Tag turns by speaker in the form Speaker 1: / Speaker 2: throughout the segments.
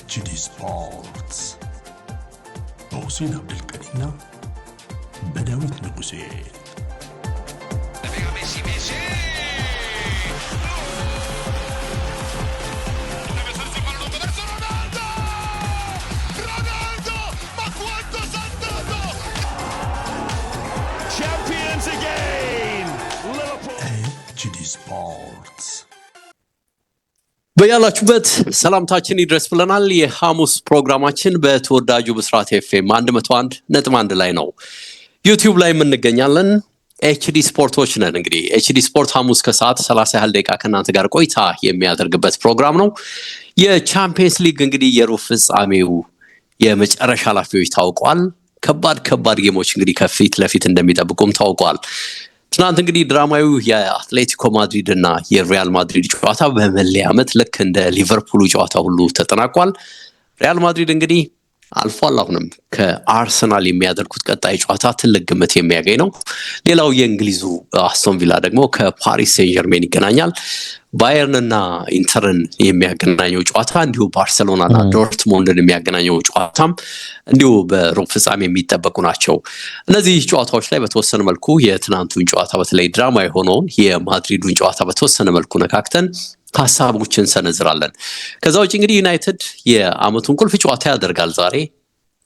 Speaker 1: HD ስፖርትስ በሁሴን አብዱልቀኒና በዳዊት ንጉሴ HD ስፖርትስ
Speaker 2: በያላችሁበት ሰላምታችን ይድረስ ብለናል። የሐሙስ ፕሮግራማችን በተወዳጁ ብስራት ኤፍኤም 101.1 ላይ ነው። ዩቲዩብ ላይ እንገኛለን። ኤችዲ ስፖርቶች ነን። እንግዲህ ኤችዲ ስፖርት ሐሙስ ከሰዓት 30 ያህል ደቂቃ ከእናንተ ጋር ቆይታ የሚያደርግበት ፕሮግራም ነው። የቻምፒየንስ ሊግ እንግዲህ የሩብ ፍጻሜው የመጨረሻ ኃላፊዎች ታውቋል። ከባድ ጌሞች እንግዲህ ከፊት ለፊት እንደሚጠብቁም ታውቋል። ትናንት እንግዲህ ድራማዊው የአትሌቲኮ ማድሪድ እና የሪያል ማድሪድ ጨዋታ በመለያ ዓመት ልክ እንደ ሊቨርፑሉ ጨዋታ ሁሉ ተጠናቋል። ሪያል ማድሪድ እንግዲህ አልፏል። አሁንም ከአርሰናል የሚያደርጉት ቀጣይ ጨዋታ ትልቅ ግምት የሚያገኝ ነው። ሌላው የእንግሊዙ አስቶን ቪላ ደግሞ ከፓሪስ ሴን ጀርሜን ይገናኛል። ባየርንና ኢንተርን የሚያገናኘው ጨዋታ እንዲሁ ባርሴሎናና ዶርትሙንድን የሚያገናኘው ጨዋታም እንዲሁ በሩብ ፍጻሜ የሚጠበቁ ናቸው። እነዚህ ጨዋታዎች ላይ በተወሰነ መልኩ የትናንቱን ጨዋታ በተለይ ድራማ የሆነውን የማድሪዱን ጨዋታ በተወሰነ መልኩ ነካክተን ሀሳቦችን ሰነዝራለን። ከዛ ውጭ እንግዲህ ዩናይትድ የአመቱን ቁልፍ ጨዋታ ያደርጋል ዛሬ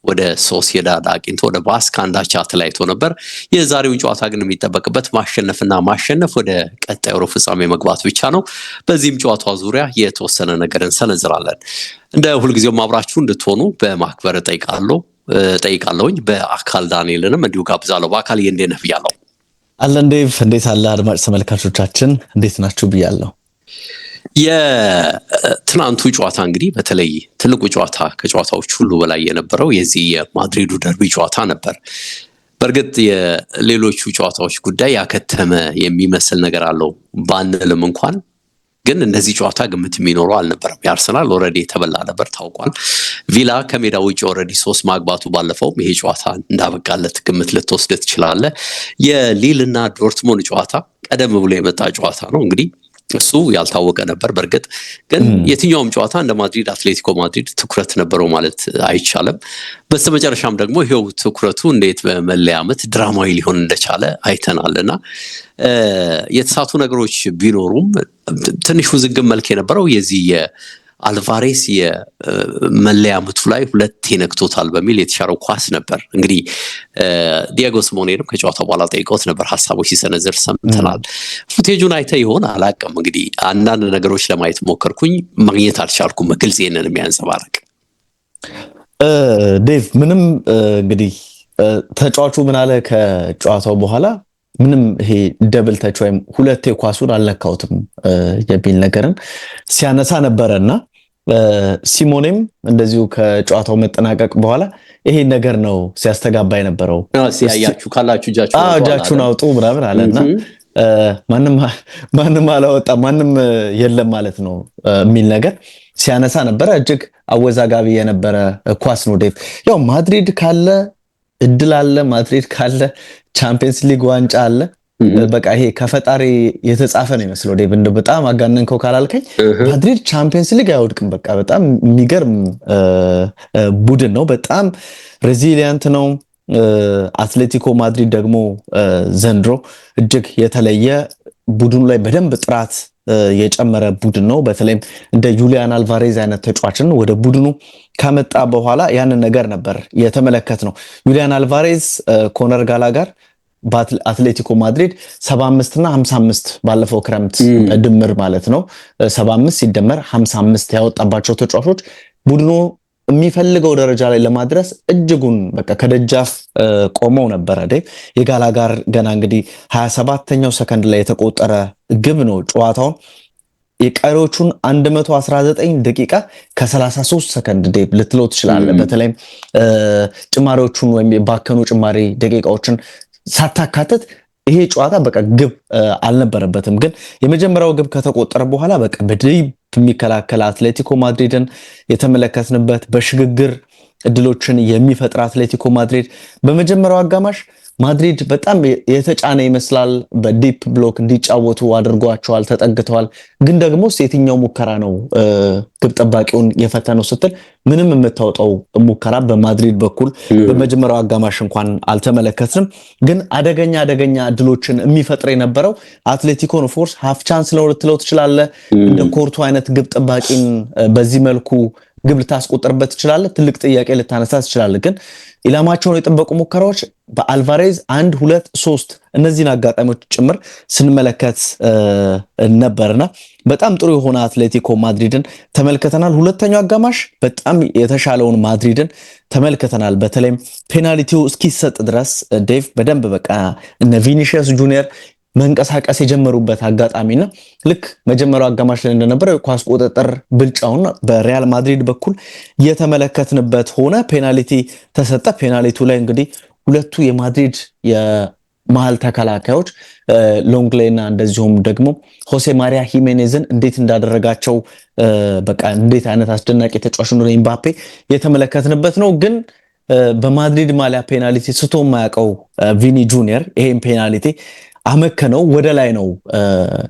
Speaker 2: ወደ ሶሲዳድ አቅንቶ ወደ ባስክ አንዳቻ ተለያይቶ ነበር። የዛሬውን ጨዋታ ግን የሚጠበቅበት ማሸነፍና ማሸነፍ ወደ ቀጣዩ ሩብ ፍጻሜ መግባት ብቻ ነው። በዚህም ጨዋታ ዙሪያ የተወሰነ ነገር እንሰነዝራለን። እንደ ሁልጊዜው አብራችሁ እንድትሆኑ በማክበር ጠይቃለሁኝ። በአካል ዳንኤልንም እንዲሁ ጋብዛለሁ። በአካል እንዴት ነህ ብያለሁ።
Speaker 3: አለን ዴቭ፣ እንዴት አለ? አድማጭ ተመልካቾቻችን እንዴት ናችሁ ብያለሁ።
Speaker 2: የትናንቱ ጨዋታ እንግዲህ በተለይ ትልቁ ጨዋታ ከጨዋታዎች ሁሉ በላይ የነበረው የዚህ የማድሪዱ ደርቢ ጨዋታ ነበር። በእርግጥ የሌሎቹ ጨዋታዎች ጉዳይ ያከተመ የሚመስል ነገር አለው ባንልም እንኳን ግን እነዚህ ጨዋታ ግምት የሚኖረው አልነበረም። የአርሰናል ኦልሬዲ የተበላ ነበር ታውቋል። ቪላ ከሜዳ ውጭ ኦልሬዲ 3 ማግባቱ ባለፈውም ይሄ ጨዋታ እንዳበቃለት ግምት ልትወስድ ትችላለህ። የሊልና ዶርትሙንድ ጨዋታ ቀደም ብሎ የመጣ ጨዋታ ነው። እንግዲህ እሱ ያልታወቀ ነበር። በእርግጥ ግን የትኛውም ጨዋታ እንደ ማድሪድ አትሌቲኮ ማድሪድ ትኩረት ነበረው ማለት አይቻልም። በስተመጨረሻም ደግሞ ይሄው ትኩረቱ እንዴት በመለያ ዓመት ድራማዊ ሊሆን እንደቻለ አይተናልና የተሳቱ ነገሮች ቢኖሩም ትንሽ ውዝግብ መልክ የነበረው የዚህ አልቫሬስ የመለያ ዓመቱ ላይ 2 ነክቶታል በሚል የተሻረው ኳስ ነበር። እንግዲህ ዲያጎ ሲሞኔንም ከጨዋታው በኋላ ጠይቀውት ነበር፣ ሀሳቦች ሲሰነዝር ሰምተናል። ፉቴጁን አይተ ይሆን አላውቅም። እንግዲህ አንዳንድ ነገሮች ለማየት ሞከርኩኝ፣ ማግኘት አልቻልኩም ግልጽ ይሄንን የሚያንጸባርቅ
Speaker 3: ዴቭ። ምንም እንግዲህ ተጫዋቹ ምን አለ ከጨዋታው በኋላ ምንም ይሄ ደብል ተች ወይም 2 ኳሱን አልነካውትም የሚል ነገርን ሲያነሳ ነበረና ሲሞኔም እንደዚሁ ከጨዋታው መጠናቀቅ በኋላ ይሄ ነገር ነው ሲያስተጋባ የነበረው።
Speaker 2: ሲያያችሁ ካላችሁ
Speaker 3: እጃችሁን አውጡ ምናምን አለና ማንም አላወጣ ማንም የለም ማለት ነው የሚል ነገር ሲያነሳ ነበረ። እጅግ አወዛጋቢ የነበረ ኳስ ነው ዴቭ። ያው ማድሪድ ካለ እድል አለ፣ ማድሪድ ካለ ቻምፒየንስ ሊግ ዋንጫ አለ። በቃ ይሄ ከፈጣሪ የተጻፈ ነው ይመስለው ዴቭ። እንደው በጣም አጋነንከው ካላልከኝ ማድሪድ ቻምፒየንስ ሊግ አይወድቅም። በቃ በጣም የሚገርም ቡድን ነው፣ በጣም ሬዚሊየንት ነው። አትሌቲኮ ማድሪድ ደግሞ ዘንድሮ እጅግ የተለየ ቡድኑ ላይ በደንብ ጥራት የጨመረ ቡድን ነው። በተለይም እንደ ዩሊያን አልቫሬዝ አይነት ተጫዋችን ወደ ቡድኑ ከመጣ በኋላ ያንን ነገር ነበር የተመለከትነው። ዩሊያን አልቫሬዝ ኮነር ጋላጋር በአትሌቲኮ ማድሪድ 75 እና 55 ባለፈው ክረምት ድምር ማለት ነው 75 ሲደመር 55 ያወጣባቸው ተጫዋቾች ቡድኑ የሚፈልገው ደረጃ ላይ ለማድረስ እጅጉን በቃ ከደጃፍ ቆመው ነበር አይደል? የጋላጋር ገና እንግዲህ 27ኛው ሰከንድ ላይ የተቆጠረ ግብ ነው ጨዋታውን የቀሪዎቹን 119 ደቂቃ ከ33 ሰከንድ ዴቭ ልትለው ትችላለህ። በተለይም ጭማሪዎቹን ወይም የባከኑ ጭማሪ ደቂቃዎችን ሳታካተት ይሄ ጨዋታ በቃ ግብ አልነበረበትም። ግን የመጀመሪያው ግብ ከተቆጠረ በኋላ በቃ በድሪብ የሚከላከል አትሌቲኮ ማድሪድን የተመለከትንበት፣ በሽግግር እድሎችን የሚፈጥር አትሌቲኮ ማድሪድ በመጀመሪያው አጋማሽ ማድሪድ በጣም የተጫነ ይመስላል። በዲፕ ብሎክ እንዲጫወቱ አድርጓቸዋል፣ ተጠግተዋል። ግን ደግሞ የትኛው ሙከራ ነው ግብ ጠባቂውን የፈተነው ስትል ምንም የምታወጣው ሙከራ በማድሪድ በኩል በመጀመሪያው አጋማሽ እንኳን አልተመለከትንም። ግን አደገኛ እድሎችን የሚፈጥር የነበረው አትሌቲኮ ነው። ፎርስ ሃፍ ቻንስ ነው ልትለው ትችላለህ። እንደ ኮርቱ አይነት ግብ ጠባቂን በዚህ መልኩ ግብ ልታስቆጥርበት ትችላለህ። ትልቅ ጥያቄ ልታነሳ ትችላለህ። ግን ኢላማቸውን የጠበቁ ሙከራዎች በአልቫሬዝ 1 2 3 እነዚህን አጋጣሚዎች ጭምር ስንመለከት ነበርና በጣም ጥሩ የሆነ አትሌቲኮ ማድሪድን ተመልክተናል። ሁለተኛው አጋማሽ በጣም የተሻለውን ማድሪድን ተመልክተናል። በተለይም ፔናልቲው እስኪሰጥ ድረስ ዴቭ በደንብ በቃ እነ ቪኒሺየስ ጁኒየር መንቀሳቀስ የጀመሩበት አጋጣሚና ልክ መጀመሪያው አጋማሽ ላይ እንደነበረው ኳስ ቁጥጥር ብልጫውን በሪያል ማድሪድ በኩል የተመለከትንበት ሆነ። ፔናልቲ ተሰጠ። ፔናልቲው ላይ እንግዲህ ሁለቱ የማድሪድ የመሃል ተከላካዮች ሎንግሌና እንደዚሁም ደግሞ ሆሴ ማሪያ ሂሜኔዝን እንዴት እንዳደረጋቸው በቃ እንዴት አይነት አስደናቂ ተጫዋች እንደሆነ ኤምባፔ የተመለከትንበት ነው። ግን በማድሪድ ማሊያ ፔናልቲ ስቶ የማያውቀው ቪኒ ጁኒየር ይሄን ፔናልቲ አመከነው ወደ ላይ ነው።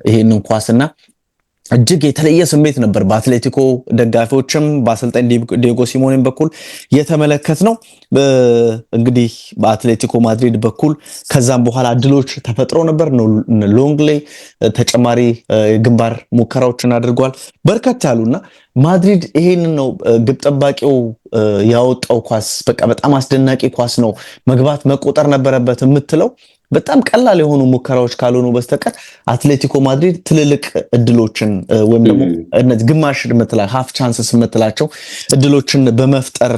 Speaker 3: ይሄንን ኳስና እጅግ የተለየ ስሜት ነበር በአትሌቲኮ ደጋፊዎችም በአሰልጣኝ ዲየጎ ሲሞኔም በኩል የተመለከትነው። እንግዲህ በአትሌቲኮ ማድሪድ በኩል ከዛም በኋላ እድሎች ተፈጥረው ነበር። ሎንግሌ ተጨማሪ ግንባር ሙከራዎችን አድርጓል በርከት ያሉና ማድሪድ ይሄንን ነው ግብ ጠባቂው ያወጣው ኳስ በቃ በጣም አስደናቂ ኳስ ነው መግባት መቆጠር ነበረበት የምትለው በጣም ቀላል የሆኑ ሙከራዎች ካልሆኑ በስተቀር አትሌቲኮ ማድሪድ ትልልቅ እድሎችን ወይም ደግሞ እነዚህ ግማሽ ምትላ ሃፍ ቻንስስ ምትላቸው እድሎችን በመፍጠር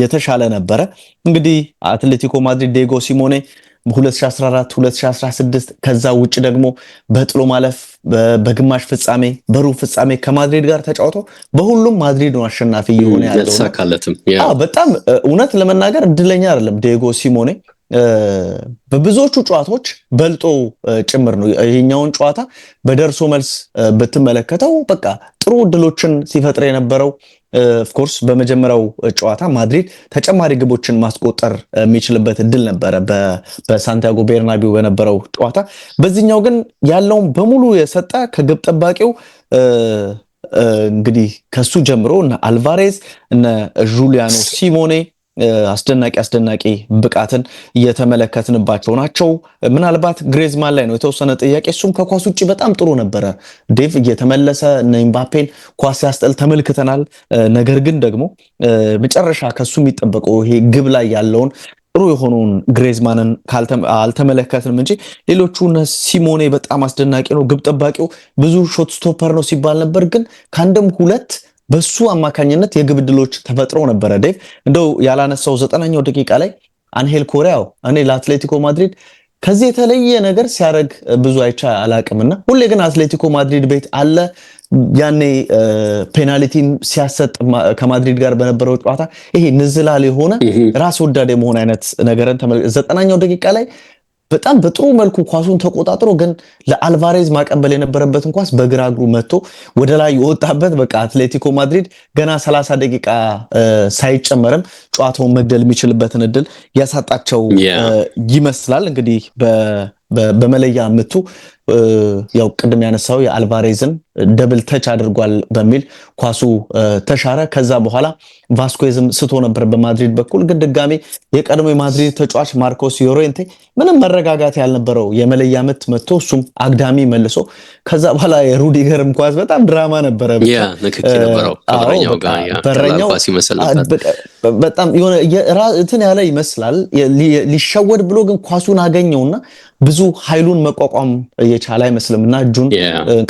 Speaker 3: የተሻለ ነበረ። እንግዲህ አትሌቲኮ ማድሪድ ዲየጎ ሲሞኔ 2014 2016 ከዛ ውጭ ደግሞ በጥሎ ማለፍ በግማሽ ፍጻሜ በሩብ ፍጻሜ ከማድሪድ ጋር ተጫውቶ በሁሉም ማድሪድ ነው አሸናፊ የሆነ ያለው። በጣም እውነት ለመናገር እድለኛ አይደለም ዲየጎ ሲሞኔ በብዙዎቹ ጨዋታዎች በልጦ ጭምር ነው። ይሄኛውን ጨዋታ በደርሶ መልስ በተመለከተው በቃ ጥሩ እድሎችን ሲፈጥር የነበረው ኦፍ ኮርስ በመጀመሪያው ጨዋታ ማድሪድ ተጨማሪ ግቦችን ማስቆጠር የሚችልበት እድል ነበረ በሳንቲያጎ ቤርናቢው በነበረው ጨዋታ። በዚህኛው ግን ያለውን በሙሉ የሰጠ ከግብ ጠባቂው እንግዲህ ከሱ ጀምሮ እነ አልቫሬዝ እነ ጁሊያኖ ሲሞኔ አስደናቂ ብቃትን እየተመለከትንባቸው ናቸው። ምናልባት ግሬዝማን ላይ ነው የተወሰነ ጥያቄ። እሱም ከኳስ ውጪ በጣም ጥሩ ነበረ ዴቭ እየተመለሰ ኤምባፔን ኳስ ያስጠል ተመልክተናል። ነገር ግን ደግሞ መጨረሻ ከሱ የሚጠበቀው ይሄ ግብ ላይ ያለውን ጥሩ የሆነውን ግሬዝማንን አልተመለከትንም እንጂ ሌሎቹ ሲሞኔ በጣም አስደናቂ ነው። ግብ ጠባቂው ብዙ ሾት ስቶፐር ነው ሲባል ነበር፣ ግን ከአንድም ሁለት በሱ አማካኝነት የግብ ዕድሎች ተፈጥረው ነበረ። ዴቭ እንደው ያላነሳው 90ኛው ደቂቃ ላይ አንሄል ኮሪያው እኔ ለአትሌቲኮ ማድሪድ ከዚህ የተለየ ነገር ሲያደርግ ብዙ አይቻ አላቅምና ሁሌ ግን አትሌቲኮ ማድሪድ ቤት አለ። ያኔ ፔናልቲን ሲያሰጥ ከማድሪድ ጋር በነበረው ጨዋታ ይሄ ንዝላል የሆነ ራስ ወዳድ የመሆን አይነት ነገርን 90ኛው ደቂቃ ላይ በጣም በጥሩ መልኩ ኳሱን ተቆጣጥሮ ግን ለአልቫሬዝ ማቀበል የነበረበትን ኳስ በግራ እግሩ መጥቶ ወደ ላይ የወጣበት በቃ አትሌቲኮ ማድሪድ ገና 30 ደቂቃ ሳይጨመርም ጨዋታውን መግደል የሚችልበትን እድል ያሳጣቸው ይመስላል። እንግዲህ በመለያ ምቱ ያው ቅድም ያነሳው የአልቫሬዝን ደብል ተች አድርጓል በሚል ኳሱ ተሻረ። ከዛ በኋላ ቫስኩዌዝም ስቶ ነበር በማድሪድ በኩል፣ ግን ድጋሜ የቀድሞ የማድሪድ ተጫዋች ማርኮስ ዮሬንቴ ምንም መረጋጋት ያልነበረው የመለያ ምት መጥቶ እሱም አግዳሚ መልሶ ከዛ በኋላ የሩዲገርም ኳስ በጣም ድራማ ነበረ። በረኛው በጣም የሆነ እንትን ያለ ይመስላል ሊሸወድ ብሎ ግን ኳሱን አገኘውና ብዙ ኃይሉን መቋቋም የቻለ አይመስልምና እጁን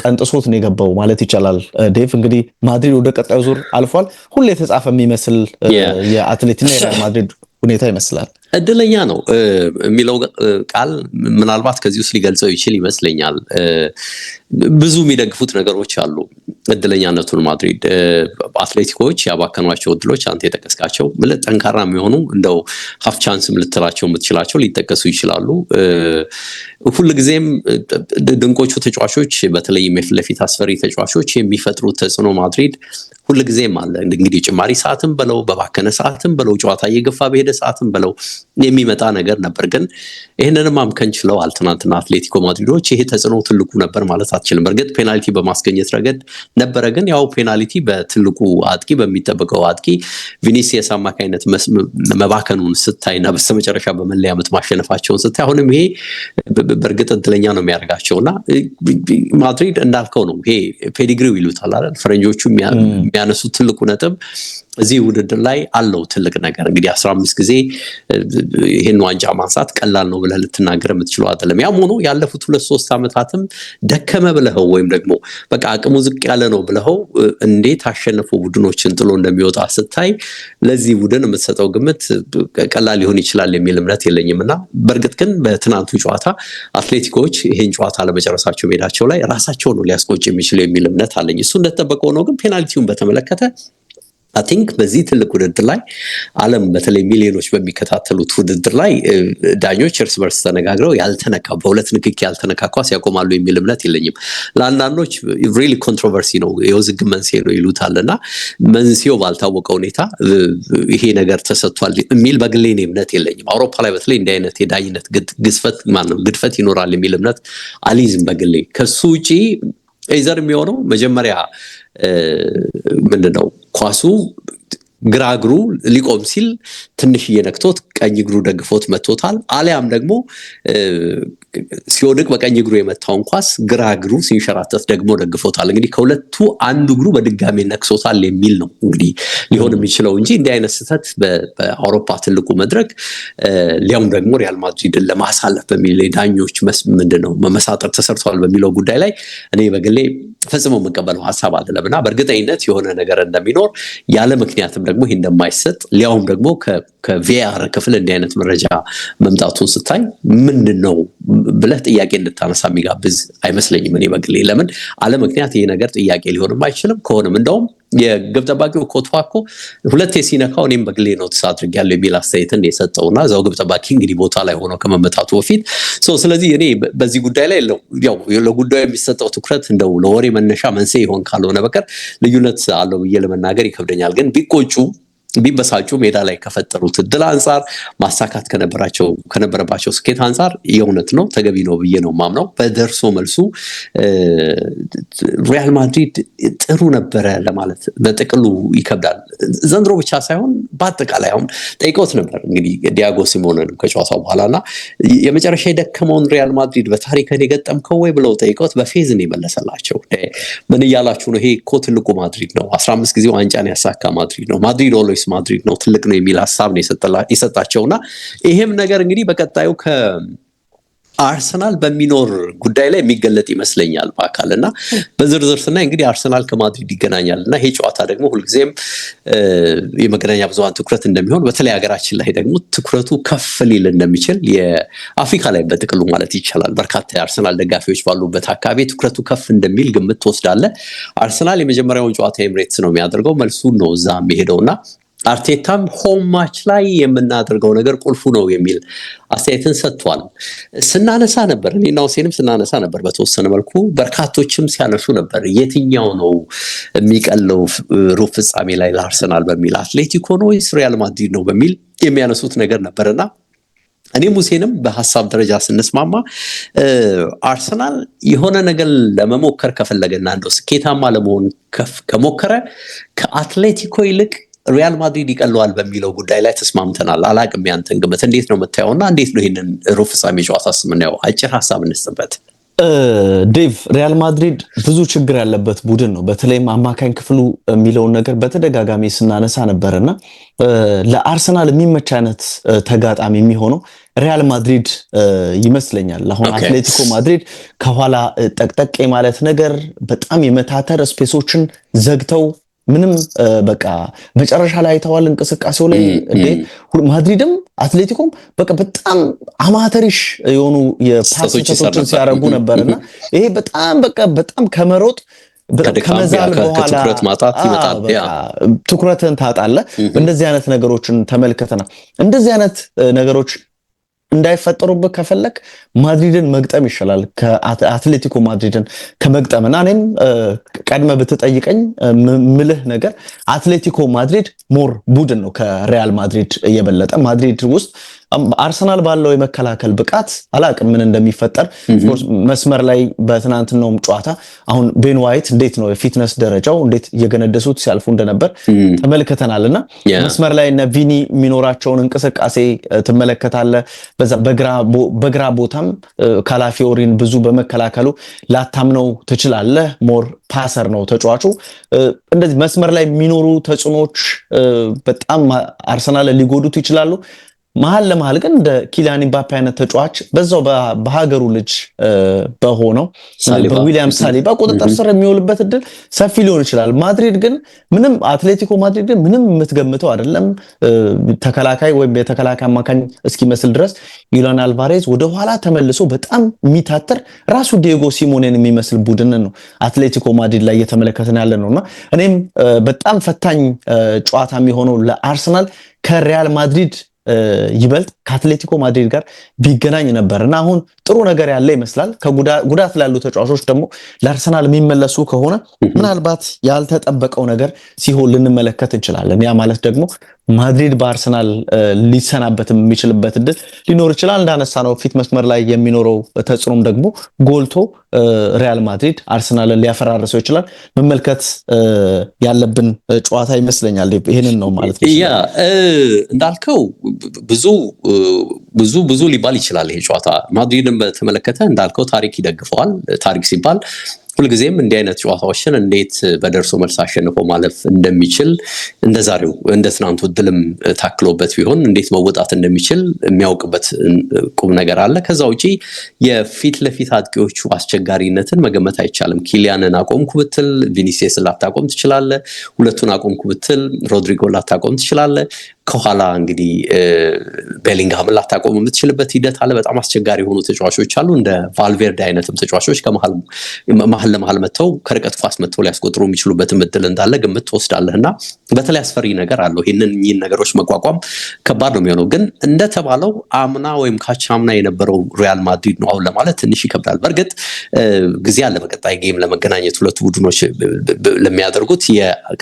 Speaker 3: ቀንጥሶት ነው የገባው ማለት ይቻላል። ዴቭ እንግዲህ ማድሪድ ወደ ቀጣዩ ዙር አልፏል። ሁሌ የተጻፈ የሚመስል የአትሌቲኮ የሪያል ማድሪድ ሁኔታ ይመስላል።
Speaker 2: እድለኛ ነው የሚለው ቃል ምናልባት ከዚህ ውስጥ ሊገልጸው ይችል ይመስለኛል። ብዙ የሚደግፉት ነገሮች አሉ እድለኛነቱን። ማድሪድ አትሌቲኮች ያባከኗቸው እድሎች አንተ የጠቀስካቸው ጠንካራ የሚሆኑ እንደው ሃፍ ቻንስም ልትላቸው የምትችላቸው ሊጠቀሱ ይችላሉ። ሁልጊዜም ድንቆቹ ተጫዋቾች በተለይም የፊት ለፊት አስፈሪ ተጫዋቾች የሚፈጥሩት ተጽዕኖ ማድሪድ ሁልጊዜም አለ። እንግዲህ ጭማሪ ሰዓትም በለው በባከነ ሰዓትም በለው ጨዋታ እየገፋ በሄደ ሰዓትም በለው የሚመጣ ነገር ነበር። ግን ይሄንንም ማምከን ችለዋል ትናንትና አትሌቲኮ ማድሪዶች። ይሄ ተጽዕኖ ትልቁ ነበር ማለት አትችልም። በእርግጥ ፔናልቲ በማስገኘት ረገድ ነበረ። ግን ያው ፔናልቲ በትልቁ አጥቂ በሚጠበቀው አጥቂ ቪኒሲየስ አማካኝነት መባከኑን ስታይና በስተመጨረሻ በመለያ ምት ማሸነፋቸውን ስታይ አሁንም ይሄ በእርግጥ እድለኛ ነው የሚያደርጋቸውና ማድሪድ እንዳልከው ነው። ይሄ ፔዲግሪው ይሉታል አይደል ፈረንጆቹ የሚያነሱት ትልቁ ነጥብ እዚህ ውድድር ላይ አለው ትልቅ ነገር። እንግዲህ 15 ጊዜ ይሄን ዋንጫ ማንሳት ቀላል ነው ብለህ ልትናገር የምትችለው አይደለም። ያም ሆኖ ያለፉት 2-3 ዓመታትም ደከመ ብለኸው ወይም ደግሞ በቃ አቅሙ ዝቅ ያለ ነው ብለኸው እንዴት አሸነፉ ቡድኖችን ጥሎ እንደሚወጣ ስታይ ለዚህ ቡድን የምትሰጠው ግምት ቀላል ሊሆን ይችላል የሚል እምነት የለኝምና በእርግጥ ግን በትናንቱ ጨዋታ አትሌቲኮች ይሄን ጨዋታ ለመጨረሳቸው ሜዳቸው ላይ ራሳቸው ነው ሊያስቆጭ የሚችሉ የሚል እምነት አለኝ። እሱ እንደተጠበቀው ነው። ግን ፔናልቲውን በተመለከተ I think በዚህ ትልቅ ውድድር ላይ ዓለም በተለይ ሚሊዮኖች በሚከታተሉት ውድድር ላይ ዳኞች እርስ በርስ ተነጋግረው ያልተነካ በሁለት ንክኪ ያልተነካ ኳስ ያቆማሉ የሚል እምነት የለኝም። ለአንዳንዶች ሪሊ ኮንትሮቨርሲ ነው የውዝግብ መንስኤ ነው ይሉታልና መንስኤው ባልታወቀ ሁኔታ ይሄ ነገር ተሰጥቷል የሚል በግሌ እምነት የለኝም። አውሮፓ ላይ በተለይ እንዲህ አይነት የዳኝነት ግድፈት ይኖራል የሚል እምነት አልይዝም በግሌ። ከሱ ውጪ ኤዘር የሚሆነው መጀመሪያ ምንድነው ኳሱ ግራ እግሩ ሊቆም ሲል ትንሽ እየነክቶት ቀኝ እግሩ ደግፎት መቶታል። አሊያም ደግሞ ሲወድቅ በቀኝ እግሩ የመታውን ኳስ ግራ እግሩ ሲንሸራተት ደግሞ ደግፎታል። እንግዲህ ከሁለቱ አንዱ እግሩ በድጋሚ ነክሶታል የሚል ነው እንግዲህ ሊሆን የሚችለው እንጂ እንዲህ አይነት ስህተት በአውሮፓ ትልቁ መድረክ ሊያውም ደግሞ ሪያል ማድሪድን ለማሳለፍ በሚል ዳኞች ምንድነው መመሳጠር ተሰርቷል በሚለው ጉዳይ ላይ እኔ በግሌ ፈጽሞ መቀበለው ሐሳብ አይደለምና በእርግጠኝነት የሆነ ነገር እንደሚኖር ያለ ምክንያትም ደግሞ ይሄ እንደማይሰጥ ሊያውም ደግሞ ከቪአር ክፍል እንዲህ አይነት መረጃ መምጣቱን ስታይ ምንድነው ብለህ ጥያቄ እንድታነሳ የሚጋብዝ አይመስለኝም። እኔ በግሌ ለምን አለ ምክንያት ይሄ ነገር ጥያቄ ሊሆንም አይችልም። ከሆነም እንደውም የግብ ጠባቂው ኮትዋኮ ሁለቴ ሲነካው እኔም በግሌ ነው ተሳድርጊያለሁ የሚል አስተያየትን የሰጠውና እዛው ግብ ጠባቂ እንግዲህ ቦታ ላይ ሆኖ ከመመታቱ በፊት ስለዚህ እኔ በዚህ ጉዳይ ላይ ያው ለጉዳዩ የሚሰጠው ትኩረት እንደው ለወሬ መነሻ መንስኤ ይሆን ካልሆነ በቀር ልዩነት አለው ብዬ ለመናገር ይከብደኛል። ግን ቢቆጩ ቢበሳጩ ሜዳ ላይ ከፈጠሩት እድል አንፃር ማሳካት ከነበረባቸው ስኬት አንፃር የእውነት ነው ተገቢ ነው ብዬ ነው ማምነው። በደርሶ መልሱ ሪያል ማድሪድ ጥሩ ነበረ ለማለት በጥቅሉ ይከብዳል። ዘንድሮ ብቻ ሳይሆን በአጠቃላይ አሁን ጠይቀውት ነበር እንግዲህ ዲያጎ ሲሞኔንም ከጨዋታው በኋላና የመጨረሻ የደከመውን ሪያል ማድሪድ በታሪክን የገጠምከው ወይ ብለው ጠይቀውት በፌዝ ነው የመለሰላቸው። ምን እያላችሁ ነው? ይሄ እኮ ትልቁ ማድሪድ ነው፣ 15 ጊዜ ዋንጫን ያሳካ ማድሪድ ነው፣ ማድሪድ ኦልዌይስ ማድሪድ ነው፣ ትልቅ ነው የሚል ሐሳብ ነው የሰጣቸውና ይሄም ነገር እንግዲህ በቀጣዩ ከአርሰናል በሚኖር ጉዳይ ላይ የሚገለጥ ይመስለኛል በአካልና በዝርዝር ስናይ እንግዲህ አርሰናል ከማድሪድ ይገናኛልና ይሄ ጨዋታ ደግሞ ሁልጊዜም የመገናኛ ብዙሃን ትኩረት እንደሚሆን በተለይ ሀገራችን ላይ ደግሞ ትኩረቱ ከፍ ሊል እንደሚችል የአፍሪካ ላይ በጥቅሉ ማለት ይቻላል በርካታ የአርሰናል ደጋፊዎች ባሉበት አካባቢ ትኩረቱ ከፍ እንደሚል ግምት ትወስዳለህ። አርሰናል የመጀመሪያውን ጨዋታ ኤምሬትስ ነው የሚያደርገው፣ መልሱን ነው እዛ የሚሄደውና አርቴታም ሆም ማች ላይ የምናደርገው ነገር ቁልፉ ነው የሚል አስተያየትን ሰጥቷል። ስናነሳ ነበር እኔና ሁሴንም ስናነሳ ነበር በተወሰነ መልኩ በርካቶችም ሲያነሱ ነበር የትኛው ነው የሚቀለው ሩብ ፍጻሜ ላይ ለአርሰናል በሚል አትሌቲኮ ነው ወይስ ሪያል ማድሪድ ነው በሚል የሚያነሱት ነገር ነበርና እኔም ሁሴንም በሐሳብ ደረጃ ስንስማማ አርሰናል የሆነ ነገር ለመሞከር ከፈለገና እንደው ስኬታማ ለመሆን ከሞከረ ከአትሌቲኮ ይልቅ ሪያል ማድሪድ ይቀለዋል በሚለው ጉዳይ ላይ ተስማምተናል። አላቅም ያንተን ግምት እንዴት ነው የምታየውና እንዴት ነው ይሄንን ሩብ ፍጻሜ ጨዋታስ የምናየው? አጭር ሐሳብ እንስጥበት።
Speaker 3: ዴቭ ሪያል ማድሪድ ብዙ ችግር ያለበት ቡድን ነው። በተለይም አማካኝ ክፍሉ የሚለውን ነገር በተደጋጋሚ ስናነሳ ነበርና ለአርሰናል የሚመች አይነት ተጋጣሚ የሚሆነው ሪያል ማድሪድ ይመስለኛል። አሁን አትሌቲኮ ማድሪድ ከኋላ ጠቅጠቅ ማለት ነገር በጣም የመታተር ስፔሶችን ዘግተው ምንም በቃ መጨረሻ ላይ አይተዋል እንቅስቃሴው ላይ ማድሪድም አትሌቲኮም በቃ በጣም አማተሪሽ የሆኑ የፓስ ስህተቶችን ሲያረጉ ነበርና ይሄ በጣም ከመሮጥ ከመዛል በኋላ
Speaker 2: ትኩረት ማጣት ይመጣል።
Speaker 3: ትኩረትን ታጣለህ። እንደዚህ አይነት ነገሮችን ተመልከተና እንደዚህ አይነት ነገሮች እንዳይፈጠሩበት ከፈለክ ማድሪድን መግጠም ይሻላል ከአትሌቲኮ ማድሪድን ከመግጠምና እኔም ቀድመ ብትጠይቀኝ ምልህ ነገር አትሌቲኮ ማድሪድ ሞር ቡድን ነው ከሪያል ማድሪድ የበለጠ። ማድሪድ ውስጥ አርሰናል ባለው የመከላከል ብቃት አላቅም ምን እንደሚፈጠር መስመር ላይ በትናንትናውም ጨዋታ አሁን ቤን ዋይት እንዴት ነው የፊትነስ ደረጃው እንዴት እየገነደሱት ሲያልፉ እንደነበር ተመልክተናልና መስመር ላይ እነ ቪኒ ሚኖራቸውን እንቅስቃሴ ተመለከታለ በዛ በግራ ቦታም ካላፊዮሪን ብዙ በመከላከሉ ላታምነው ትችላለህ ሞር ፓሰር ነው ተጫዋቹ እንደዚህ መስመር ላይ የሚኖሩ ተጽኖች በጣም አርሰናል ሊጎዱት ይችላሉ መሃል ለመሃል ግን እንደ ኪሊያን ምባፔ አይነት ተጫዋች በዛው በሀገሩ ልጅ በሆነው በዊሊያም ሳሊባ ቁጥጥር ስር የሚውልበት እድል ሰፊ ሊሆን ይችላል ማድሪድ ግን ምንም አትሌቲኮ ማድሪድ ግን ምንም የምትገምተው አይደለም ተከላካይ ወይም የተከላካይ አማካኝ እስኪመስል ድረስ ዩሊያን አልቫሬዝ ወደ ኋላ ተመልሶ በጣም የሚታተር ራሱ ዲየጎ ሲሞኔን የሚመስል ቡድን ነው አትሌቲኮ ማድሪድ ላይ እየተመለከተን ያለ ነውና እኔም በጣም ፈታኝ ጨዋታ የሚሆነው ለአርሰናል ከሪያል ማድሪድ ይበልጥ ከአትሌቲኮ ማድሪድ ጋር ቢገናኝ ነበርና አሁን ጥሩ ነገር ያለ ይመስላል ከጉዳት ላሉ ተጫዋቾች ደግሞ ለአርሰናል የሚመለሱ ከሆነ ምናልባት ያልተጠበቀው ነገር ሲሆን ልንመለከት እንችላለን ያ ማለት ደግሞ ማድሪድ በአርሰናል ሊሰናበትም የሚችልበት እድል ሊኖር ይችላል እንዳነሳ ነው ፊት መስመር ላይ የሚኖረው ተጽዕኖም ደግሞ ጎልቶ ሪያል ማድሪድ አርሰናልን ሊያፈራርሰው ይችላል መመልከት ያለብን ጨዋታ ይመስለኛል ይሄንን ነው ማለት ነው
Speaker 2: ያ እንዳልከው ብዙ ሊባል ይችላል ይሄ ጨዋታ ማድሪድን በተመለከተ እንዳልከው ታሪክ ይደግፈዋል ታሪክ ሲባል ሁልጊዜም እንዲህ አይነት ጨዋታዎችን እንዴት በደርሶ መልስ አሸንፎ ማለፍ እንደሚችል እንደዛሬው እንደ ትናንቱ ድልም ታክሎበት ቢሆን እንዴት መወጣት እንደሚችል የሚያውቅበት ቁም ነገር አለ ከዛ ውጪ የፊት ለፊት አጥቂዎቹ አስቸጋሪነትን መገመት አይቻልም ኪሊያንን አቆምኩ ብትል ቪኒሲየስ ላታቆም ትችላለህ ሁለቱን አቆምኩ ብትል ሮድሪጎ ላታቆም ትችላለህ ከኋላ እንግዲህ ቤሊንግሃም ላታቆም የምትችልበት ሂደት አለ በጣም አስቸጋሪ የሆኑ ተጫዋቾች አሉ እንደ ቫልቬርዴ አይነትም ተጫዋቾች መሀል ለመሀል መተው ከርቀት ኳስ መተው ሊያስቆጥሩ የሚችሉበት ምድል እንዳለ ግምት ትወስዳለህና በተለይ አስፈሪ ነገር አለው ይሄንን ነገሮች መቋቋም ከባድ ነው የሚሆነው ግን እንደተባለው አምና ወይም ካቻምና የነበረው ሪያል ማድሪድ ነው አሁን ለማለት ትንሽ ይከብዳል በርግጥ ጊዜ አለ በቀጣይ ጌም ለመገናኘት ሁለቱ ቡድኖች ለሚያደርጉት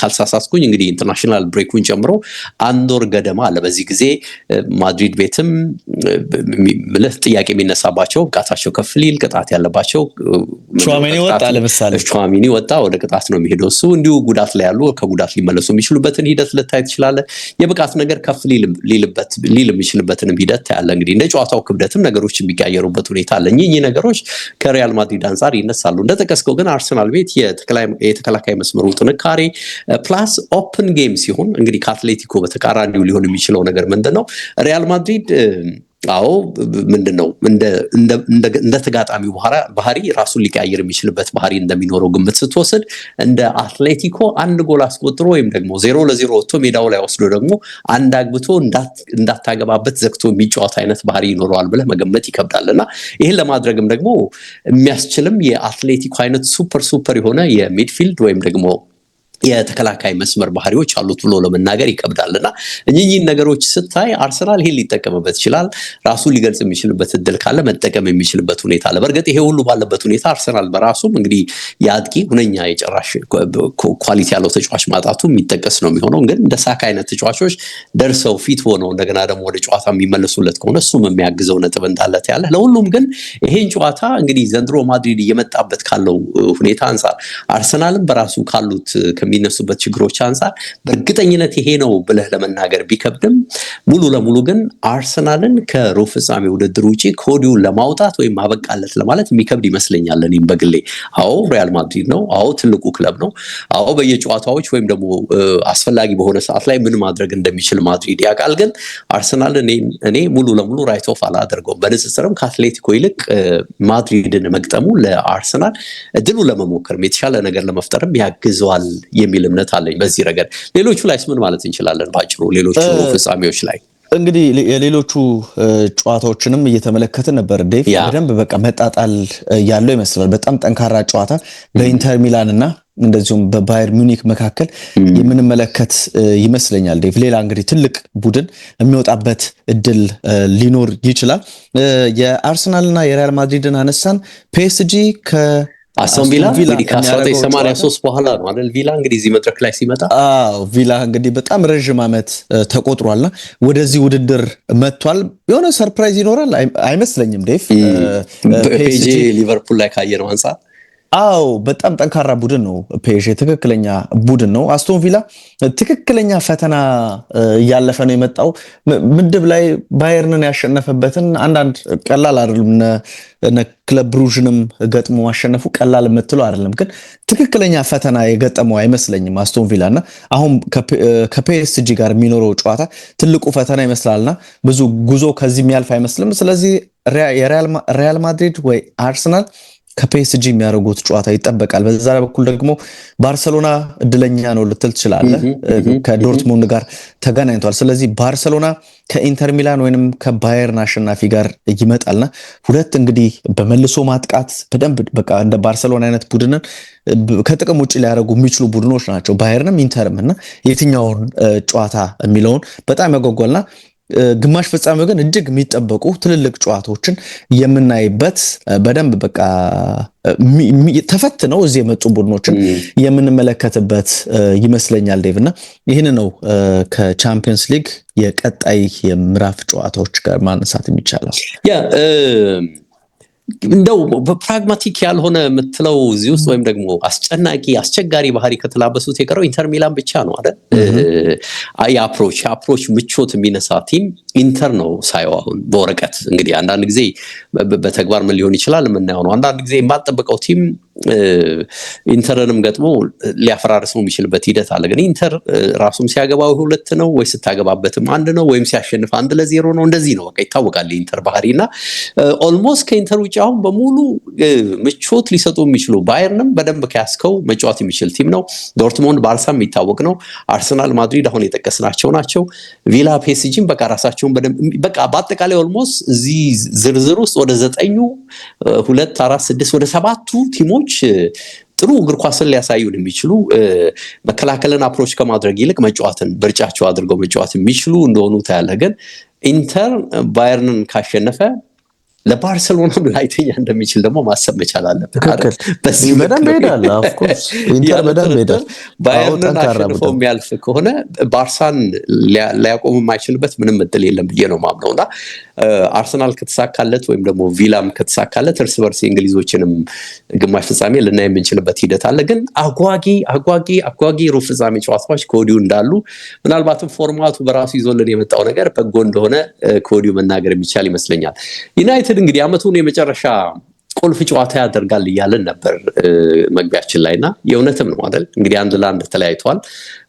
Speaker 2: ካልሳሳትኩኝ እንግዲህ ኢንተርናሽናል ብሬኩን ጨምሮ አንድ ወር ገደማ አለ በዚህ ጊዜ ማድሪድ ቤትም ምልህ ጥያቄ የሚነሳባቸው ብቃታቸው ከፍ ሊል ቅጣት ያለባቸው ቹዋሜኒ ወጣ ወደ ቅጣት ነው የሚሄደው እሱ እንዲሁ ጉዳት ላይ ያሉ ከጉዳት ሊመለሱ የሚችሉበትን ሂደት ልታይ ትችላለህ የብቃት ነገር ከፍ ሊል የሚችልበትንም ሂደት ያለ እንግዲህ እንደ ጨዋታው ክብደትም ነገሮች የሚቀየሩበት ሁኔታ አለ እኚህ ነገሮች ከሪያል ማድሪድ አንፃር ይነሳሉ እንደተቀስከው ግን አርሰናል ቤት የተከላካይ መስመሩ ጥንካሬ ፕላስ ኦፕን ጌም ሲሆን እንግዲህ ከአትሌቲኮ በተቃራኒው ሊሆን የሚችለው ነገር ምንድነው ሪያል ማድሪድ አዎ ምንድነው እንደ ተጋጣሚው ባህሪ ራሱን ሊቀያየር የሚችልበት ባህሪ እንደሚኖረው ግምት ስትወስድ እንደ አትሌቲኮ አንድ ጎል አስቆጥሮ ወይም ደግሞ 0-0 ወጥቶ ሜዳው ላይ ወስዶ ደግሞ አንድ አግብቶ እንዳታገባበት ዘግቶ የሚጫወት አይነት ባህሪ ይኖረዋል ብለህ መገመት ይከብዳልና ይሄን ለማድረግም ደግሞ የሚያስችልም የአትሌቲኮ አይነት ሱፐር የሆነ የሚድፊልድ ወይም ደግሞ የተከላካይ መስመር ባህሪዎች አሉት ብሎ ለመናገር ይከብዳልና እኚህ ነገሮች ስታይ አርሰናል ይሄን ሊጠቀምበት ይችላል ራሱ ሊገልጽ የሚችልበት እድል ካለ መጠቀም የሚችልበት ሁኔታ አለ በርግጥ ይሄ ሁሉ ባለበት ሁኔታ አርሰናል በራሱም እንግዲህ ያጥቂ ሁነኛ የጨራሽ ኳሊቲ ያለው ተጫዋች ማጣቱ የሚጠቀስ ነው የሚሆነው ግን እንደ ሳካ አይነት ተጫዋቾች ደርሰው ፊት ሆነው እንደገና ደግሞ ወደ ጨዋታ የሚመለሱለት ከሆነ እሱም የሚያግዘው ነጥብ እንዳለት ያለ ለሁሉም ግን ይሄን ጨዋታ እንግዲህ ዘንድሮ ማድሪድ እየመጣበት ካለው ሁኔታ አንፃር አርሰናልም በራሱ ካሉት ከሚነሱበት ችግሮች አንፃር በእርግጠኝነት ይሄ ነው ብለህ ለመናገር ቢከብድም ሙሉ ለሙሉ ግን አርሰናልን ከሩብ ፍጻሜ ውድድር ውጪ ኮዲው ለማውጣት ወይም ማበቃለት ለማለት የሚከብድ ይመስለኛል እኔም በግሌ አዎ ሪያል ማድሪድ ነው አዎ ትልቁ ክለብ ነው አዎ በየጨዋታዎች ወይም ደግሞ አስፈላጊ በሆነ ሰዓት ላይ ምን ማድረግ እንደሚችል ማድሪድ ያውቃል ግን አርሰናል እኔ ሙሉ ለሙሉ ራይት ኦፍ አላደርገውም በንጽጽርም ከአትሌቲኮ ይልቅ ማድሪድን መግጠሙ ለአርሰናል እድሉ ለመሞከር የተሻለ ነገር ለመፍጠርም ያግዘዋል የሚል እምነት አለኝ በዚህ ረገድ ሌሎቹ ላይስ ምን ማለት እንችላለን ባጭሩ ሌሎቹ ፍጻሜዎች ላይ
Speaker 3: እንግዲህ የሌሎቹ ጨዋታዎችንም እየተመለከትን ነበር ዴቭ በደንብ በቃ መጣጣል ያለው ይመስላል በጣም ጠንካራ ጨዋታ በኢንተር ሚላን እና እንደዚሁም በባየር ሙኒክ መካከል የምንመለከት ይመስለኛል ዴቭ ሌላ እንግዲህ ትልቅ ቡድን የሚወጣበት እድል ሊኖር ይችላል የአርሰናልና የሪያል ማድሪድን አነሳን ፒኤስጂ
Speaker 2: አስቶን ቪላ እንግዲህ ከ1983 በኋላ ነው አይደል ቪላ እንግዲህ እዚህ መድረክ ላይ ሲመጣ።
Speaker 3: ቪላ እንግዲህ በጣም ረጅም ዓመት ተቆጥሯልና ወደዚህ ውድድር መጥቷል። የሆነ ሰርፕራይዝ ይኖራል አይመስለኝም ዴቭ።
Speaker 2: ፔጂ ሊቨርፑል ላይ ካየነው አንፃር
Speaker 3: በጣም ጠንካራ ቡድን ነው ፔጂ፣ ትክክለኛ ቡድን ነው። አስቶን ቪላ ትክክለኛ ፈተና እያለፈ ነው የመጣው። ምድብ ላይ ባየርንን ያሸነፈበትን አንዳንድ ቀላል አይደለም ክለብ ብሩዥንም ገጥሞ ማሸነፉ ቀላል የምትለው አይደለም፣ ግን ትክክለኛ ፈተና የገጠመው አይመስለኝም አስቶን ቪላና አሁን ከፒኤስጂ ጋር የሚኖረው ጨዋታ ትልቁ ፈተና ይመስላልና ብዙ ጉዞ ከዚህ የሚያልፍ አይመስልም። ስለዚህ ሪያል ማድሪድ ወይ አርሰናል ከፒኤስጂ የሚያደርጉት ጨዋታ ይጠበቃል። በዛ በኩል ደግሞ ባርሰሎና እድለኛ ነው ልትል ትችላለህ፣ ከዶርትሙንድ ጋር ተገናኝቷል። ስለዚህ ባርሰሎና ከኢንተር ሚላን ወይንም ከባየርን አሸናፊ ጋር ይመጣልና ሁለት እንግዲህ በመልሶ ማጥቃት በደንብ በቃ እንደ ባርሰሎና አይነት ቡድንን ከጥቅም ውጭ ሊያደርጉ የሚችሉ ቡድኖች ናቸው ባየርንም ኢንተርም እና የትኛውን ጨዋታ የሚለውን በጣም ያጓጓልና ግማሽ ፍጻሜው ግን እጅግ የሚጠበቁ ትልልቅ ጨዋታዎችን የምናይበት በደንብ በቃ ተፈትነው እዚህ የመጡ ቡድኖችን የምንመለከትበት ይመስለኛል ዴቭ። እና ይህን ነው ከቻምፒየንስ ሊግ የቀጣይ የምዕራፍ ጨዋታዎች ጋር ማነሳት የሚቻለው።
Speaker 2: እንደው በፕራግማቲክ ያልሆነ የምትለው እዚህ ውስጥ ወይም ደግሞ አስቸጋሪ ባህሪ ከተላበሱት የቀረው ኢንተር ሚላን ብቻ ነው አይደል? የአፕሮች ምቾት የሚነሳ ቲም ኢንተር ነው ሳየው አሁን በወረቀት። እንግዲህ አንዳንድ ጊዜ በተግባር ምን ሊሆን ይችላል የምናየው ነው። አንዳንድ ጊዜ የማጠበቀው ቲም ኢንተርንም ገጥሞ ሊያፈራርሰው የሚችልበት ሂደት አለ። ግን ኢንተር ራሱም ሲያገባው 2 ነው ወይ ስታገባበትም 1 ነው ወይም ሲያሸንፍ 1-0 ነው። እንደዚህ ነው በቃ ይታወቃል የኢንተር ባህሪና ኦልሞስት ከኢንተር ውጭ አሁን በሙሉ ምቾት ሊሰጡ የሚችሉ ባየርንም በደንብ ከያስከው መጫወት የሚችል ቲም ነው። ዶርትሙንድ፣ ባርሳ የሚታወቅ ነው። አርሰናል፣ ማድሪድ አሁን የጠቀስናቸው ናቸው። ቪላ፣ ፒኤስጂም በቃ ራሳቸውን በደንብ በቃ በአጠቃላይ ኦልሞስት እዚህ ዝርዝር ውስጥ ወደ 9 2 4 6 ወደ 7ቱ ቲሞች ጥሩ እግር ኳስን ሊያሳዩን የሚችሉ መከላከልን አፕሮች ከማድረግ ይልቅ መጫወትን ብርጫቸው አድርገው መጫወት የሚችሉ እንደሆኑ ታያለህ። ግን ኢንተር ባየርንን ካሸነፈ ለባርሰሎና ላይተኛ እንደሚችል ደግሞ ማሰብ መቻል አለበት።
Speaker 3: በዚህ በደንብ ሄዳል። ኦፍ ኮርስ ኢንተር በደንብ ሄዳል።
Speaker 2: ባየርን አሸንፎ የሚያልፍ ከሆነ ባርሳን ሊያቆም የማይችልበት ምንም እድል የለም ብዬ ነው ማምነውና አርሰናል ከተሳካለት ወይም ደግሞ ቪላም ከተሳካለት እርስ በርስ የእንግሊዞችንም ግማሽ ፍጻሜ ልናይ የምንችልበት ሂደት አለ። ግን አጓጊ ሩብ ፍጻሜ ጨዋታዎች ከወዲሁ እንዳሉ ምናልባትም ፎርማቱ በራሱ ይዞልን የመጣው ነገር በጎ እንደሆነ ከወዲሁ መናገር የሚቻል ይመስለኛል። ዩናይትድ እንግዲህ አመቱን የመጨረሻ ቁልፍ ጨዋታ ያደርጋል እያለን ነበር መግቢያችን ላይና የእውነትም ነው አይደል? እንግዲህ 1-1 ተለያይቷል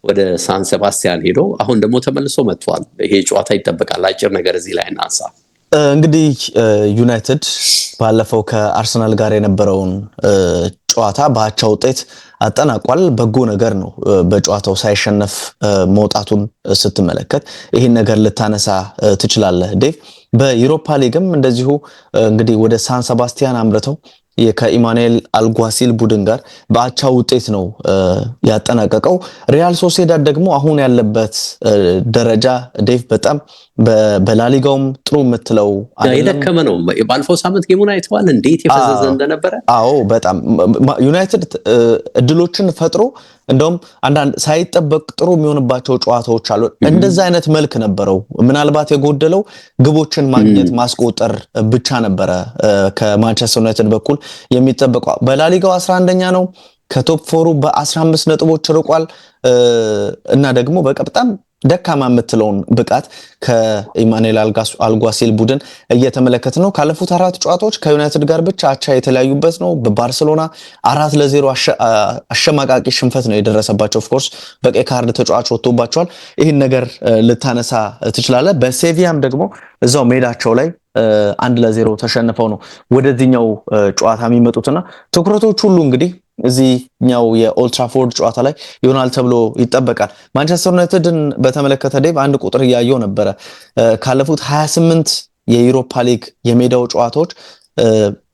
Speaker 2: ወደ ሳን ሴባስቲያን ሄዶ አሁን ደግሞ ተመልሶ መጥቷል። ይሄ ጨዋታ ይጠበቃል። አጭር ነገር እዚህ ላይ እናንሳ።
Speaker 3: እንግዲህ ዩናይትድ ባለፈው ከአርሰናል ጋር የነበረውን ጨዋታ በአቻ ውጤት አጠናቋል። በጎ ነገር ነው በጨዋታው ሳይሸነፍ መውጣቱን ስትመለከት ይህን ነገር ልታነሳ ትችላለህ ዴቭ። በዩሮፓ ሊግም እንደዚሁ እንግዲህ ወደ ሳን ሴባስቲያን አምርተው ከኢማኑኤል አልጓሲል ቡድን ጋር በአቻ ውጤት ነው ያጠናቀቀው። ሪያል ሶሴዳድ ደግሞ አሁን ያለበት ደረጃ ዴቭ በጣም በላሊጋውም ጥሩ የምትለው
Speaker 2: የደከመ ነው። ባለፈው ሳምንት ጌሙን አይተዋል እንዴት የፈዘዘ እንደነበረ።
Speaker 3: በጣም ዩናይትድ እድሎችን ፈጥሮ እንደውም አንዳንድ ሳይጠበቅ ጥሩ የሚሆንባቸው ጨዋታዎች አሉ። እንደዛ አይነት መልክ ነበረው። ምናልባት የጎደለው ግቦችን ማግኘት ማስቆጠር ብቻ ነበረ ከማንቸስተር ዩናይትድ በኩል የሚጠበቀው። በላሊጋው 11ኛ ነው። ከቶፕ 4 በ15 ነጥቦች ርቋል እና ደግሞ በጣም ደካማ የምትለውን ብቃት ከኢማኑኤል አልጓሲል ቡድን እየተመለከተ ነው። ካለፉት 4 ጨዋታዎች ከዩናይትድ ጋር ብቻ አቻ የተለያዩበት ነው። በባርሴሎና 4-0 አሸማቃቂ ሽንፈት ነው የደረሰባቸው። ኦፍኮርስ በቀይ ካርድ ተጫዋች ወጥቶባቸዋል። ይህን ነገር ልታነሳ ትችላለህ። በሴቪያም ደግሞ እዛው ሜዳቸው ላይ 1-0 ተሸንፈው ነው ወደዚህኛው ጨዋታ የሚመጡትና ትኩረቶች ሁሉ እንግዲህ እዚህኛው የኦልትራፎርድ ጨዋታ ላይ ይሆናል ተብሎ ይጠበቃል። ማንቸስተር ዩናይትድን በተመለከተ ዴቭ አንድ ቁጥር እያየው ነበረ። ካለፉት 28 የዩሮፓ ሊግ የሜዳው ጨዋታዎች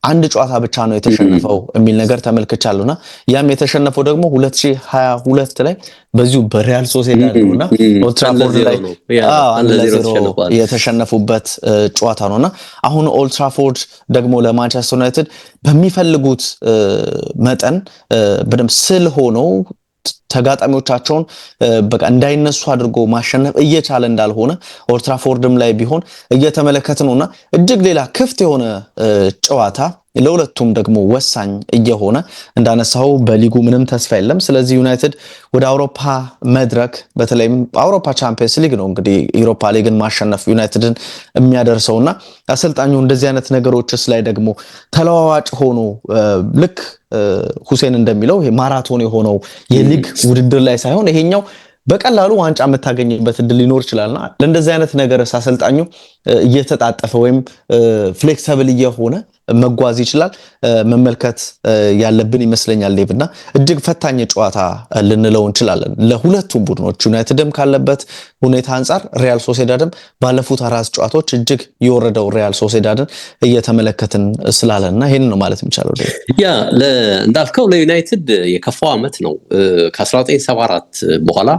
Speaker 3: አንድ ጨዋታ ብቻ ነው የተሸነፈው የሚል ነገር ተመልክቻለሁና ያም የተሸነፈው ደግሞ 2022 ላይ በዚሁ በሪያል ሶሴዳድ ነውና ኦልድ ትራፎርድ ላይ 1-0 የተሸነፉበት ጨዋታ ነውና አሁን ኦልድ ትራፎርድ ደግሞ ለማንቸስተር ዩናይትድ በሚፈልጉት መጠን በደም ስል ሆነው ተጋጣሚዎቻቸውን በቃ እንዳይነሱ አድርጎ ማሸነፍ እየቻለ እንዳልሆነ ኦልድ ትራፎርድም ላይ ቢሆን እየተመለከተ ነውና እጅግ ሌላ ክፍት የሆነ ጨዋታ ለሁለቱም ደግሞ ወሳኝ እየሆነ እንዳነሳው በሊጉ ምንም ተስፋ የለም። ስለዚህ ዩናይትድ ወደ አውሮፓ መድረክ በተለይም አውሮፓ ቻምፒየንስ ሊግ ነው እንግዲህ ዩሮፓ ሊግን ማሸነፍ ዩናይትድን የሚያደርሰውና አሰልጣኙ እንደዚህ አይነት ነገሮችስ ላይ ደግሞ ተለዋዋጭ ሆኖ ልክ ሁሴን እንደሚለው ይሄ ማራቶን የሆነው የሊግ ውድድር ላይ ሳይሆን ይሄኛው በቀላሉ ዋንጫ መታገኝበት እድል ሊኖር ይችላልና ለእንደዚህ አይነት ነገር አሰልጣኙ እየተጣጠፈ ወይም ፍሌክሲብል እየሆነ መጓዝ ይችላል መመልከት ያለብን ይመስለኛል። ሌብና እጅግ ፈታኝ ጨዋታ ልንለው እንችላለን ለሁለቱም ቡድኖች ዩናይትድም ካለበት ሁኔታ አንፃር ሪያል ሶሴዳድም ባለፉት 4 ጨዋታዎች እጅግ የወረደው ሪያል ሶሴዳድን እየተመለከትን ስላለና ይሄን ነው ማለት የሚቻለው።
Speaker 2: ያ እንዳልከው ለዩናይትድ የከፋው አመት ነው ከ1974 በኋላ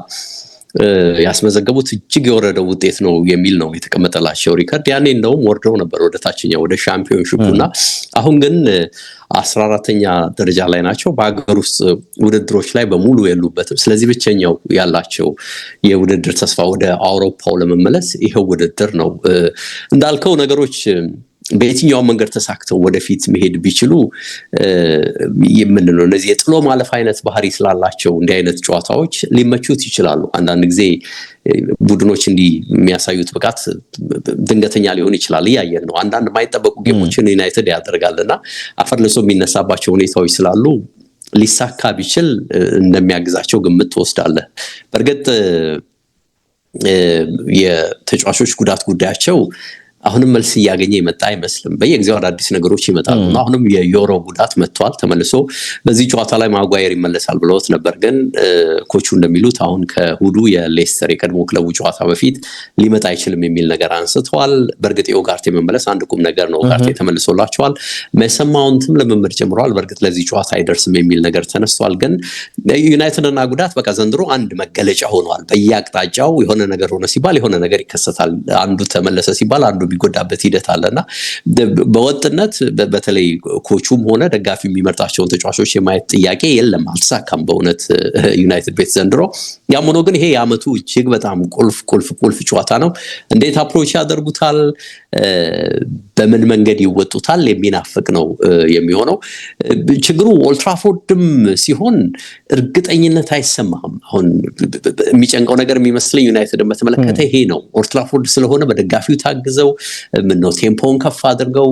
Speaker 2: ያስመዘገቡት እጅግ የወረደው ውጤት ነው የሚል ነው የተቀመጠላቸው ሪከርድ። ያኔ እንደውም ወርደው ነበር ወደ ታችኛው ወደ ሻምፒዮንሺፑና አሁን ግን 14ኛ ደረጃ ላይ ናቸው። በአገር ውስጥ ውድድሮች ላይ በሙሉ የሉበትም። ስለዚህ ብቸኛው ያላቸው የውድድር ተስፋ ወደ አውሮፓው ለመመለስ ይሄው ውድድር ነው። እንዳልከው ነገሮች በየትኛው መንገድ ተሳክተው ወደፊት መሄድ ቢችሉ የምንለው እነዚህ የጥሎ ማለፍ አይነት ባህሪ ስላላቸው እንዲህ አይነት ጨዋታዎች ሊመቹት ይችላሉ። አንዳንድ ጊዜ ቡድኖች እንዲህ የሚያሳዩት ብቃት ድንገተኛ ሊሆን ይችላል። እያየን ነው። አንዳንድ የማይጠበቁ ጌሞችን ዩናይትድ ያደርጋልና አፈርልሶ የሚነሳባቸው ሁኔታዎች ስላሉ ሊሳካ ቢችል እንደሚያግዛቸው ግምት ትወስዳለህ። በእርግጥ የተጫዋቾች ጉዳት ጉዳያቸው አሁንም መልስ እያገኘ የመጣ አይመስልም። በየጊዜው አዳዲስ ነገሮች ይመጣሉ። አሁንም የዩሮ ጉዳት መጥቷል ተመልሶ በዚህ ጨዋታ ላይ ማጓየር ይመለሳል ብለውት ነበር። ግን ኮቹ እንደሚሉት አሁን ከሁዱ የሌስተር የቀድሞ ክለቡ ጨዋታ በፊት ሊመጣ አይችልም የሚል ነገር አንስተዋል። በእርግጥ የኦጋርቴ መመለስ አንድ ቁም ነገር ነው። ኦጋርቴ ተመልሶላቸዋል። ሜሰን ማውንትም ልምምድ ጀምረዋል። በእርግጥ ለዚህ ጨዋታ አይደርስም የሚል ነገር ተነስቷል። ግን ዩናይትድና ጉዳት በቃ ዘንድሮ አንድ መገለጫ ሆኗል። በየአቅጣጫው የሆነ ነገር ሆነ ሲባል የሆነ ነገር ይከሰታል። አንዱ ተመለሰ ሲባል አንዱ ቢጎዳበት ሂደት አለና በወጥነት በተለይ ኮቹም ሆነ ደጋፊ የሚመርጣቸውን ተጫዋቾች የማየት ጥያቄ የለም። አልተሳካም በእውነት ዩናይትድ ቤት ዘንድሮ። ያም ሆኖ ግን ይሄ የአመቱ እጅግ በጣም ቁልፍ ጨዋታ ነው። እንዴት አፕሮች ያደርጉታል፣ በምን መንገድ ይወጡታል የሚናፍቅ ነው የሚሆነው። ችግሩ ኦልድ ትራፎርድም ሲሆን እርግጠኝነት አይሰማህም። አሁን የሚጨንቀው ነገር የሚመስለኝ ዩናይትድን በተመለከተ ይሄ ነው። ኦልድ ትራፎርድ ስለሆነ በደጋፊው ታግዘው ምነው ቴምፖውን ከፍ አድርገው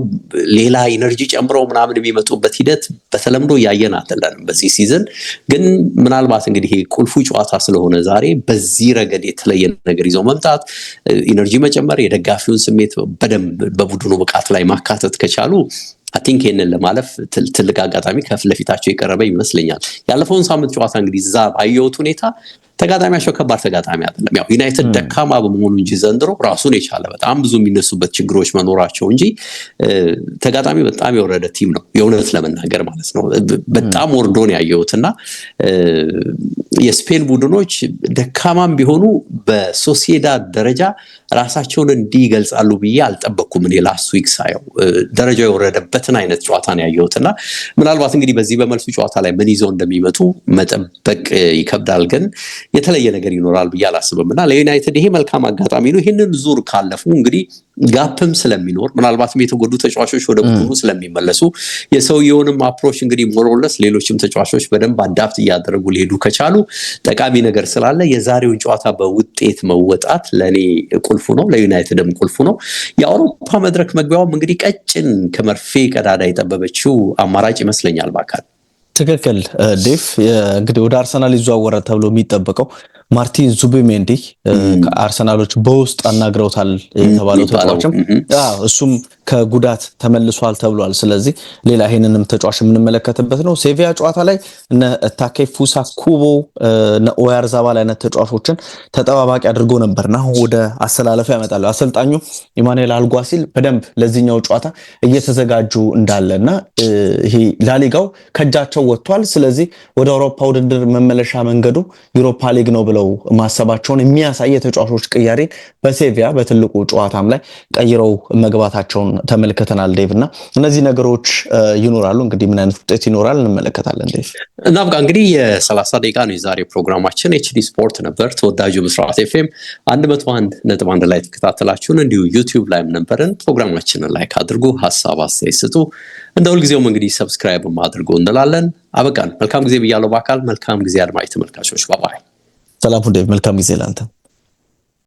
Speaker 2: ሌላ ኢነርጂ ጨምረው ምናምን የሚመጡበት ሂደት በተለምዶ ያየን አይደለም በዚህ ሲዝን። ግን ምናልባት እንግዲህ ቁልፉ ጨዋታ ስለሆነ ዛሬ በዚህ ረገድ የተለየ ነገር ይዘው መምጣት፣ ኢነርጂ መጨመር፣ የደጋፊውን ስሜት በደንብ በቡድኑ ብቃት ላይ ማካተት ከቻሉ አይ ቲንክ ይሄንን ለማለፍ ትልቅ አጋጣሚ ከፊት ለፊታቸው የቀረበ ይመስለኛል። ያለፈውን ሳምንት ጨዋታ እንግዲህ እዛ ባየሁት ሁኔታ ተጋጣሚያቸው ከባድ ተጋጣሚ አይደለም። ያው ዩናይትድ ደካማ በመሆኑ እንጂ ዘንድሮ ራሱን የቻለ በጣም ብዙ የሚነሱበት ችግሮች መኖራቸው እንጂ ተጋጣሚ በጣም የወረደ ቲም ነው የእውነት ለመናገር ማለት ነው። በጣም ወርዶን ያየሁትና የስፔን ቡድኖች ደካማም ቢሆኑ በሶሲዳድ ደረጃ ራሳቸውን እንዲገልጻሉ ብዬ አልጠበቅኩም። እኔ ላስት ዊክ ሳየው ደረጃው የወረደበትን አይነት ጨዋታ ነው ያየሁትና ምናልባት እንግዲህ በዚህ በመልሱ ጨዋታ ላይ ምን ይዘው እንደሚመጡ መጠበቅ ይከብዳል። ግን የተለየ ነገር ይኖራል ብዬ አላስብምና ለዩናይትድ ይሄ መልካም አጋጣሚ ነው። ይሄንን ዙር ካለፉ እንግዲህ ጋፕም ስለሚኖር ምናልባትም የተጎዱ ተጫዋቾች ወደ ቡድኑ ስለሚመለሱ የሰውየውንም አፕሮች እንግዲህ ሞሮለስ ሌሎችም ተጫዋቾች በደንብ አዳፕት እያደረጉ ሊሄዱ ከቻሉ ጠቃሚ ነገር ስላለ የዛሬውን ጨዋታ በውጤት መወጣት ለኔ ቁልፉ ነው፣ ለዩናይትድም ቁልፉ ነው። የአውሮፓ መድረክ መግቢያውም እንግዲህ ቀጭን ከመርፌ ቀዳዳ የጠበበችው አማራጭ ይመስለኛል። በአካል
Speaker 3: ትክክል ዴፍ። እንግዲህ ወደ አርሰናል ይዘዋወራል ተብሎ የሚጠበቀው ማርቲን ዙቢሜንዲ ከአርሰናሎች በውስጥ አናግረውታል የተባለው ተጫዋችም እሱም ከጉዳት ተመልሷል ተብሏል። ስለዚህ ሌላ ይሄንንም ተጫዋች የምንመለከትበት ነው። ሴቪያ ጨዋታ ላይ እነ ታኬፉሳ ኩቦ እነ ኦያርዛባል አይነት ተጫዋቾችን ተጠባባቂ አድርጎ ነበርና ወደ አሰላለፍ ያመጣሉ። አሰልጣኙ ኢማኑኤል አልጓሲል በደንብ ለዚህኛው ጨዋታ እየተዘጋጁ እንዳለና ይሄ ላሊጋው ከጃቸው ወጥቷል። ስለዚህ ወደ አውሮፓ ውድድር መመለሻ መንገዱ ዩሮፓ ሊግ ነው ብለው ማሰባቸውን የሚያሳይ የተጫዋቾች ቅያሬን በሴቪያ በትልቁ ጨዋታም ላይ ቀይረው መግባታቸውን ተመልክተናል ዴቭ እና እነዚህ ነገሮች ይኖራሉ። እንግዲህ ምን አይነት ውጤት ይኖራል እንመለከታለን ዴቭ።
Speaker 2: እናም እንግዲህ የ30 ደቂቃ ነው የዛሬ ፕሮግራማችን። ኤችዲ ስፖርት ነበር። ተወዳጁ ብስራት ኤፍኤም 101.1 ላይ ተከታተላችሁን። እንዲሁ ዩቲዩብ ላይም ነበርን። ፕሮግራማችንን ላይክ አድርጉ፣ ሀሳብ አስተያየት ስጡ። እንደ ሁልጊዜውም እንግዲህ ሰብስክራይብ አድርጉ እንላለን። አበቃን። መልካም ጊዜ ብያለሁ። በአካል መልካም ጊዜ አድማጭ ተመልካቾች። ባባይ።
Speaker 3: ሰላም ዴቭ። መልካም ጊዜ ላንተ።